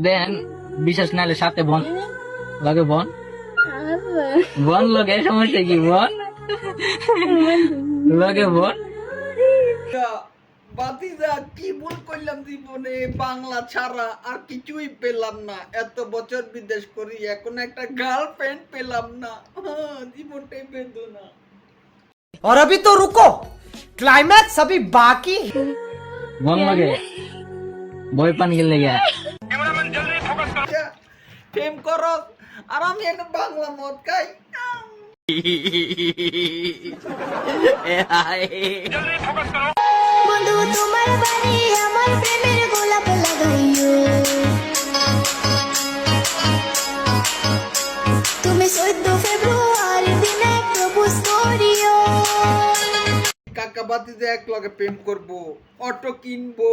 দেন বিশেষ নাহলে সাথে বোন লগে বোন বোন লগে সমস্যা কি বোন লগে বোন বাতিজা কি ভুল করলাম জীবনে, বাংলা ছাড়া আর কিছুই পেলাম না। এত বছর বিদেশ করি এখন একটা গার্লফ্রেন্ড পেলাম না, জীবনটাই বেদনা। और अभी तो रुको, क्लाइमैक्स अभी बाकी। বোন লগে বই পান গেলে গা প্রেম করো আর আমি এনে বাংলা মদ খাই। বন্ধু তোমার বাড়ি আমার প্রেমের গোলাপ লাগাইও, তুমি 14 ফেব্রুয়ারি দিনে প্রপোজ করিও। কাকা বাতিজা এক লগে প্রেম করবো, অটো কিনবো।